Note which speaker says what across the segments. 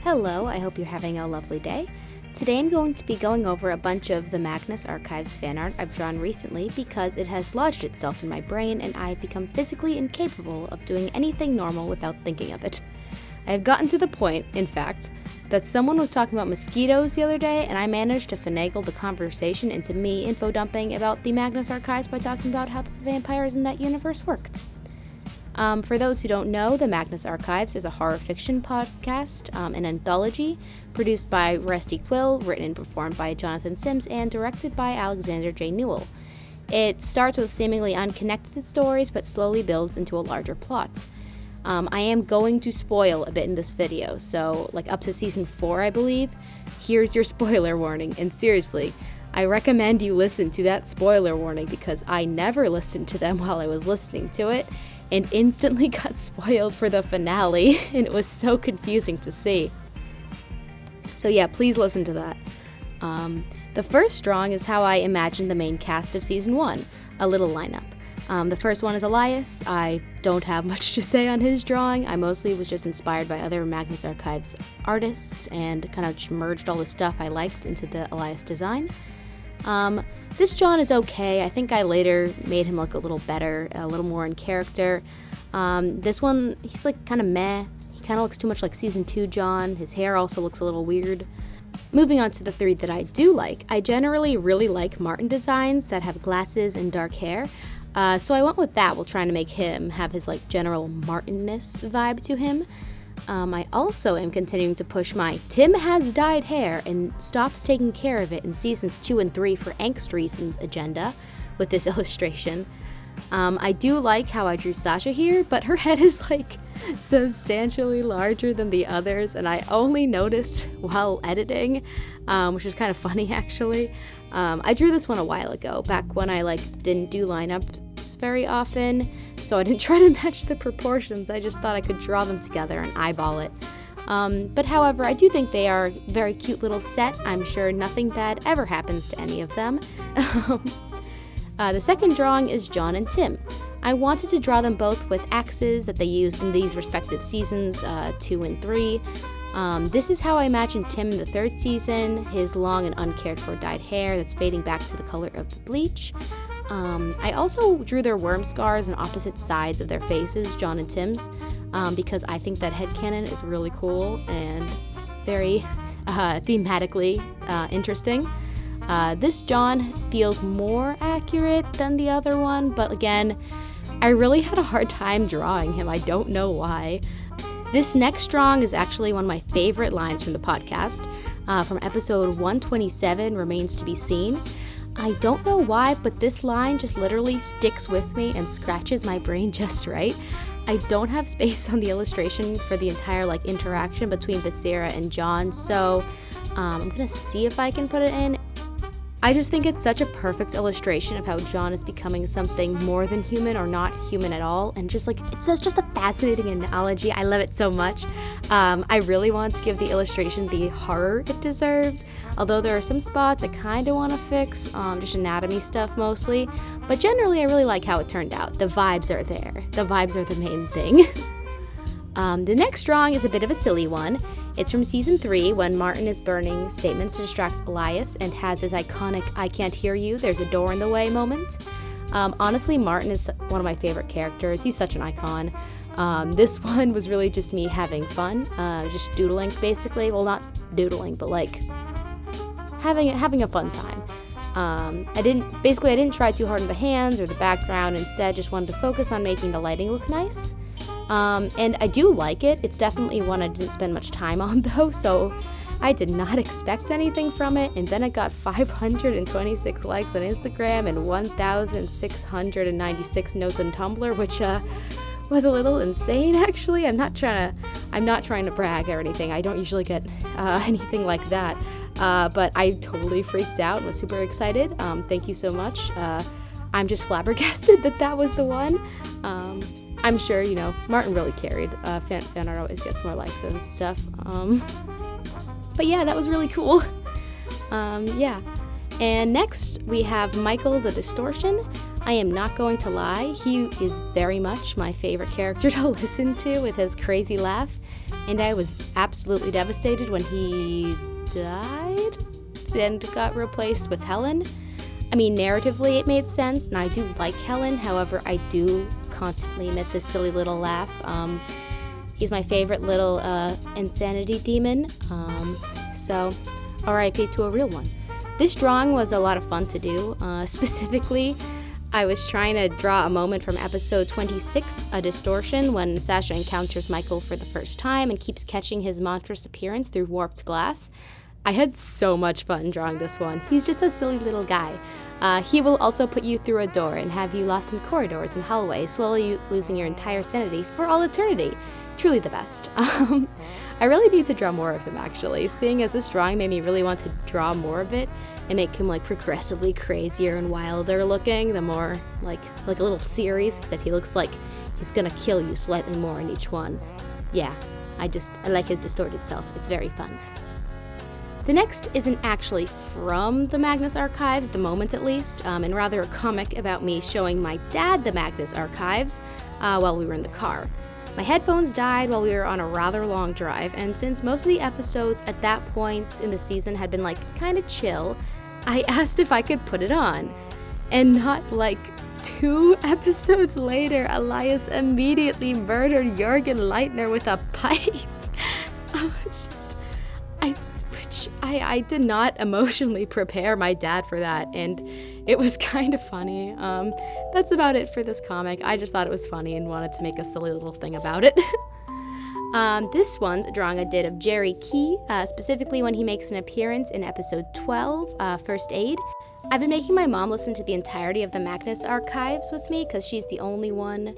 Speaker 1: Hello, I hope you're having a lovely day. Today I'm going to be going over a bunch of the Magnus Archives fan art I've drawn recently because it has lodged itself in my brain and I've become physically incapable of doing anything normal without thinking of it. I have gotten to the point, in fact, that someone was talking about mosquitoes the other day and I managed to finagle the conversation into me info dumping about the Magnus Archives by talking about how the vampires in that universe worked. For those who don't know, the Magnus Archives is a horror fiction podcast, an anthology produced by Rusty Quill, written and performed by Jonathan Sims, and directed by Alexander J. Newell. It starts with seemingly unconnected stories, but slowly builds into a larger plot. I am going to spoil a bit in this video, so up to season 4, I believe. Here's your spoiler warning, and seriously, I recommend you listen to that spoiler warning because I never listened to them while I was listening to it, and instantly got spoiled for the finale, and it was so confusing to see. So yeah, please listen to that. The first drawing is how I imagined the main cast of season 1, a little lineup. The first one is Elias. I don't have much to say on his drawing. I mostly was just inspired by other Magnus Archives artists and kind of merged all the stuff I liked into the Elias design. This John is okay. I think I later made him look a little better, a little more in character. This one, he's kind of meh. He kind of looks too much like season 2 John. His hair also looks a little weird. Moving on to the 3 that I do like. I generally really like Martin designs that have glasses and dark hair. So I went with that while trying to make him have his general Martin-ness vibe to him. I also am continuing to push my Tim has dyed hair and stops taking care of it in seasons 2 and 3 for angst reasons agenda with this illustration. I do like how I drew Sasha here, but her head is substantially larger than the others, and I only noticed while editing, which is kind of funny actually. I drew this one a while ago, back when I didn't do lineups very often, so I didn't try to match the proportions. I just thought I could draw them together and eyeball it. But however, I do think they are a very cute little set. I'm sure nothing bad ever happens to any of them. The second drawing is John and Tim. I wanted to draw them both with axes that they used in these respective seasons, 2 and 3. This is how I imagined Tim in the 3rd season, his long and uncared for dyed hair that's fading back to the color of the bleach. I also drew their worm scars on opposite sides of their faces, John and Tim's, because I think that headcanon is really cool and very thematically interesting. This John feels more accurate than the other one, but again, I really had a hard time drawing him. I don't know why. This next drawing is actually one of my favorite lines from the podcast, from episode 127, Remains to be Seen. I don't know why, but this line just literally sticks with me and scratches my brain just right. I don't have space on the illustration for the entire interaction between Basira and John, so I'm gonna see if I can put it in. I just think it's such a perfect illustration of how John is becoming something more than human or not human at all, and it's just a fascinating analogy. I love it so much. I really want to give the illustration the horror it deserved, although there are some spots I kind of want to fix, just anatomy stuff mostly, but generally I really like how it turned out. The vibes are there. The vibes are the main thing. The next drawing is a bit of a silly one. It's from season 3 when Martin is burning statements to distract Elias and has his iconic "I can't hear you, there's a door in the way" moment. Honestly, Martin is one of my favorite characters. He's such an icon. This one was really just me having fun, just doodling basically. Well, not doodling, but having a fun time. I didn't try too hard on the hands or the background. Instead, just wanted to focus on making the lighting look nice. And I do like it. It's definitely one I didn't spend much time on though, so I did not expect anything from it, and then it got 526 likes on Instagram and 1,696 notes on Tumblr, which was a little insane actually. I'm not trying to brag or anything. I don't usually get anything like that, but I totally freaked out and was super excited. Thank you so much. I'm just flabbergasted that was the one. I'm sure, Martin really carried. Fan art always gets more likes and stuff. But yeah, that was really cool. Yeah. And next, we have Michael the Distortion. I am not going to lie, he is very much my favorite character to listen to with his crazy laugh. and I was absolutely devastated when he died and got replaced with Helen. I mean, narratively it made sense, and I do like Helen. However, I do constantly miss his silly little laugh. He's my favorite little insanity demon. So R.I.P. to a real one. This drawing was a lot of fun to do. Specifically, I was trying to draw a moment from episode 26, A Distortion, when Sasha encounters Michael for the first time and keeps catching his monstrous appearance through warped glass. I had so much fun drawing this one. He's just a silly little guy. He will also put you through a door and have you lost in corridors and hallways, slowly losing your entire sanity for all eternity. Truly the best. I really need to draw more of him, actually, seeing as this drawing made me really want to draw more of it and make him like progressively crazier and wilder looking, the more like a little series, except he looks like he's gonna kill you slightly more in each one. Yeah, I like his distorted self. It's very fun. The next isn't actually from the Magnus Archives, the moment at least, and rather a comic about me showing my dad the Magnus Archives while we were in the car. My headphones died while we were on a rather long drive, and since most of the episodes at that point in the season had been like kind of chill, I asked if I could put it on. And not like 2 episodes later, Elias immediately murdered Jürgen Leitner with a pipe. It's just, I did not emotionally prepare my dad for that, and it was kind of funny. That's about it for this comic. I just thought it was funny and wanted to make a silly little thing about it. This one's a drawing I did of Gerry Keay, specifically when he makes an appearance in episode 12, First Aid. I've been making my mom listen to the entirety of the Magnus Archives with me because she's the only one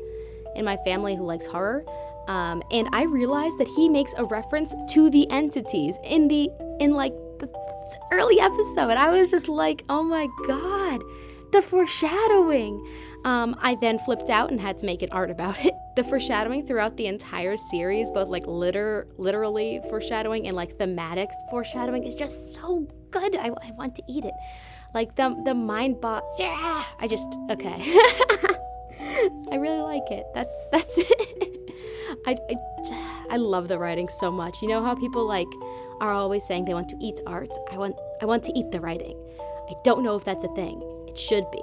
Speaker 1: in my family who likes horror. And I realized that he makes a reference to the entities in the early episode. I was just like, oh my god, the foreshadowing. I then flipped out and had to make an art about it. The foreshadowing throughout the entire series, both like literally foreshadowing and like thematic foreshadowing, is just so good. I want to eat it. Like the mind bot. Yeah, okay. I really like it. That's it. I love the writing so much. You know how people like are always saying they want to eat art? I want to eat the writing. I don't know if that's a thing. It should be,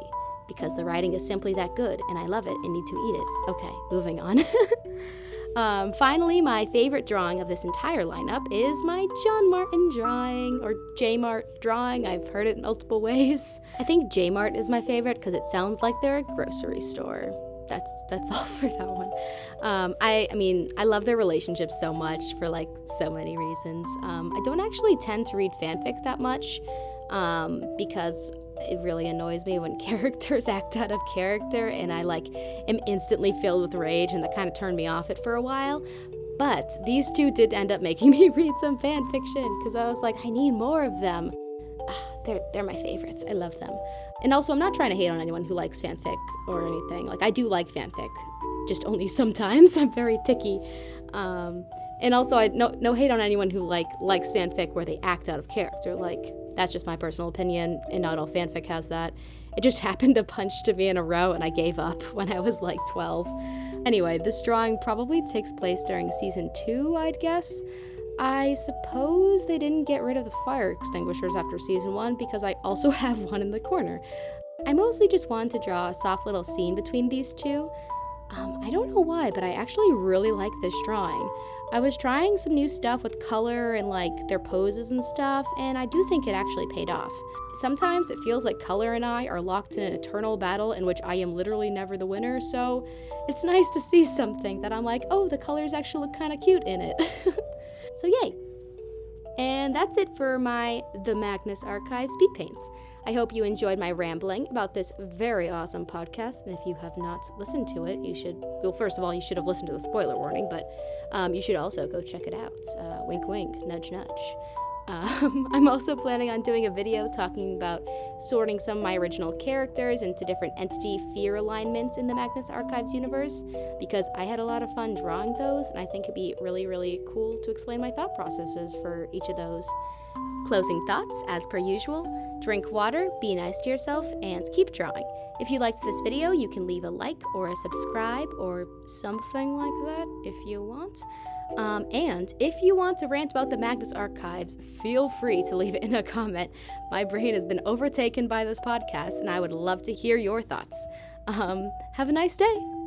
Speaker 1: because the writing is simply that good, and I love it and need to eat it. Okay, moving on. Finally, my favorite drawing of this entire lineup is my John Martin drawing, or JMART drawing. I've heard it multiple ways. I think JMART is my favorite because it sounds like they're a grocery store. That's all for that one. I mean, I love their relationship so much for like so many reasons. I don't actually tend to read fanfic that much because it really annoys me when characters act out of character, and I like am instantly filled with rage, and that kind of turned me off it for a while. But these two did end up making me read some fan fiction because I was like, I need more of them. They're my favorites. I love them. And also, I'm not trying to hate on anyone who likes fanfic or anything. Like, I do like fanfic, just only sometimes. I'm very picky. And also, no hate on anyone who likes fanfic where they act out of character. Like, that's just my personal opinion, and not all fanfic has that. It just happened a bunch to me in a row, and I gave up when I was like 12. Anyway, this drawing probably takes place during season 2, I'd guess. I suppose they didn't get rid of the fire extinguishers after season 1 because I also have one in the corner. I mostly just wanted to draw a soft little scene between these two. I don't know why, but I actually really like this drawing. I was trying some new stuff with color and like their poses and stuff, and I do think it actually paid off. Sometimes it feels like color and I are locked in an eternal battle in which I am literally never the winner, so it's nice to see something that I'm like, oh, the colors actually look kind of cute in it. So yay! And that's it for the Magnus Archives speed paints. I hope you enjoyed my rambling about this very awesome podcast, and if you have not listened to it, you should, well, first of all, you should have listened to the spoiler warning, but you should also go check it out. Wink wink, nudge nudge. I'm also planning on doing a video talking about sorting some of my original characters into different entity fear alignments in the Magnus Archives universe, because I had a lot of fun drawing those, and I think it'd be really, really cool to explain my thought processes for each of those. Closing thoughts, as per usual: drink water, be nice to yourself, and keep drawing. If you liked this video, you can leave a like or a subscribe or something like that if you want. And if you want to rant about the Magnus Archives, feel free to leave it in a comment. My brain has been overtaken by this podcast, and I would love to hear your thoughts. Have a nice day.